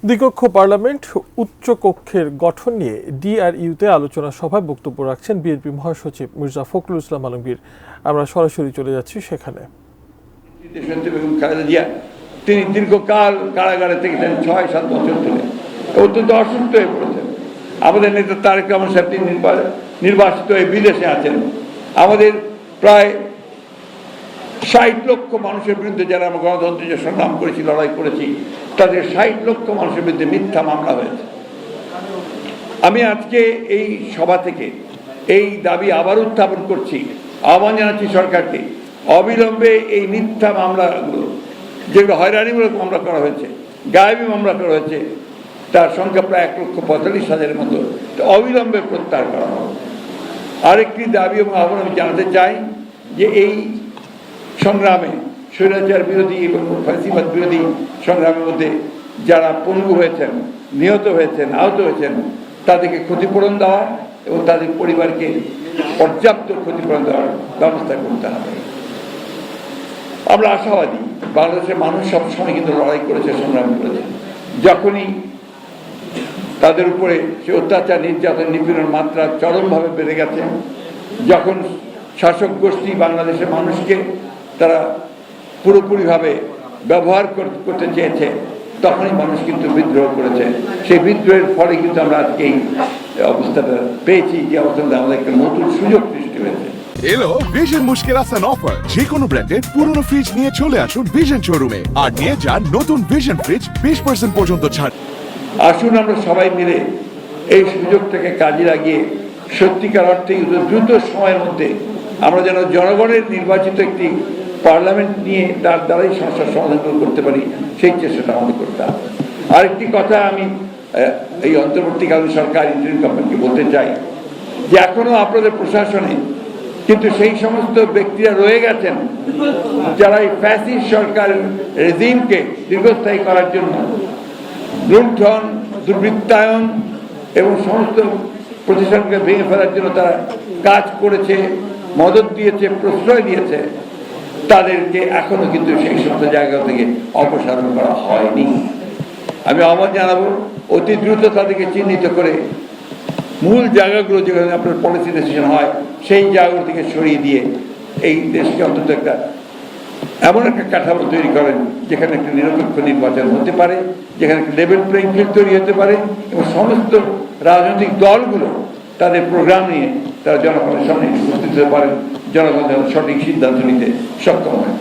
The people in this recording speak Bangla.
দ্বিকক্ষ পার্লামেন্ট উচ্চ কক্ষের গঠন নিয়ে ডিআরইউতে আলোচনা সভায় বক্তব্য রাখছেন বিএনপি মহাসচিব মির্জা ফখরুল ইসলাম আলমগীর। আমরা সরাসরি চলে যাচ্ছি সেখানে। তিনি দীর্ঘকাল কারাগারে থেকেছেন, ৬-৭ বছর ধরে অত্যন্ত অসুস্থ হয়ে পড়েছেন। আমাদের নেতা তারেক রহমান সাহেব তিনি নির্বাসিত হয়ে বিদেশে আছেন। আমাদের প্রায় ৬০ লক্ষ মানুষের বিরুদ্ধে যারা আমরা গণতন্ত্রের সংগ্রাম করেছি, লড়াই করেছি, তাদের ৬০ লক্ষ মানুষের বিরুদ্ধে মিথ্যা মামলা হয়েছে। আমি আজকে এই সভা থেকে এই দাবি আবার উত্থাপন করছি, আহ্বান জানাচ্ছি সরকারকে, অবিলম্বে এই মিথ্যা মামলাগুলো, যেগুলো হয়রানিমূলক মামলা করা হয়েছে, গায়েবী মামলা করা হয়েছে, তার সংখ্যা প্রায় ১,৪৫,০০০-এর মতো, অবিলম্বে প্রত্যাহার করা হবে। আরেকটি দাবি এবং আহ্বান আমি জানাতে চাই যে এই সংগ্রামে, স্বৈরাচার বিরোধী এবং ফ্যাসিবাদ বিরোধী সংগ্রামের মধ্যে যারা পঙ্গু হয়েছেন, নিহত হয়েছেন, আহত হয়েছেন, তাদেরকে ক্ষতিপূরণ দেওয়া এবং তাদের পরিবারকে পর্যাপ্ত ক্ষতিপূরণ দেওয়ার ব্যবস্থা করতে হবে। আমরা আশাবাদী, বাংলাদেশের মানুষ সবসময় কিন্তু লড়াই করেছে, সংগ্রাম করেছে। যখনই তাদের উপরে সে অত্যাচার, নির্যাতন, নিপীড়নের মাত্রা চরমভাবে বেড়ে গেছে, যখন শাসক গোষ্ঠী বাংলাদেশের মানুষকে তারা পুরোপুরিভাবে ব্যবহার করতে চেয়েছে, তখনই মানুষ কিন্তু বিদ্রোহ করেছে। সেই বিদ্রোহের ফলে কিন্তু আমরা আজকে এই অবস্থাটা পেয়েছি, যে অবস্থাতে আমাদের একটা নতুন সুযোগ সৃষ্টি হয়েছে। এলো ভিশন মুশকিল আসান অফার। যে কোনো ব্র্যান্ডের পুরনো ফ্রিজ নিয়ে চলে আসুন ভিশন শোরুমে আর নিয়ে যান নতুন ভিশন ফ্রিজ 20% পর্যন্ত ছাড়। আসুন আমরা সবাই মিলে এই সুযোগটাকে কাজে লাগিয়ে সত্যিকার অর্থে দ্রুত সময়ের মধ্যে আমরা যেন জনগণের নির্বাচিত একটি পার্লামেন্ট নিয়ে তার দ্বারাই সমস্যার সমাধান করতে পারি, সেই চেষ্টাটা আমাদের করতে হবে। আরেকটি কথা আমি এই অন্তর্বর্তীকালীন সরকার, ইন্টারিম গভর্নমেন্টকে বলতে চাই যে এখনো আপনাদের প্রশাসনে কিন্তু সেই সমস্ত ব্যক্তিরা রয়ে গেছেন যারা এই ফ্যাসিস্ট সরকারের রেজিমকে দীর্ঘস্থায়ী করার জন্য লুণ্ঠন, দুর্বৃত্তায়ন এবং সমস্ত প্রতিষ্ঠানকে ভেঙে ফেলার জন্য তারা কাজ করেছে, মদত দিয়েছে, প্রশ্রয় দিয়েছে। তাদেরকে এখনো কিন্তু সেই সমস্ত জায়গা থেকে অপসারণ করা হয়নি। আমি আহ্বান জানাবো, অতি দ্রুত তাদেরকে চিহ্নিত করে মূল জায়গাগুলো যেখানে আপনার পলিসি ডিসিশন হয়, সেই জায়গাগুলো থেকে সরিয়ে দিয়ে এই দেশকে অন্তত একটা এমন একটা কাঠামো তৈরি করেন যেখানে একটা নিরপেক্ষ নির্বাচন হতে পারে, যেখানে একটা লেভেল প্লেইং ফিল্ড তৈরি হতে পারে এবং সমস্ত রাজনৈতিক দলগুলো তাদের প্রোগ্রাম নিয়ে তারা জনগণের সামনে উপস্থিত হতে পারেন, জনগণ যেন সঠিক সিদ্ধান্ত নিতে সক্ষম হয়।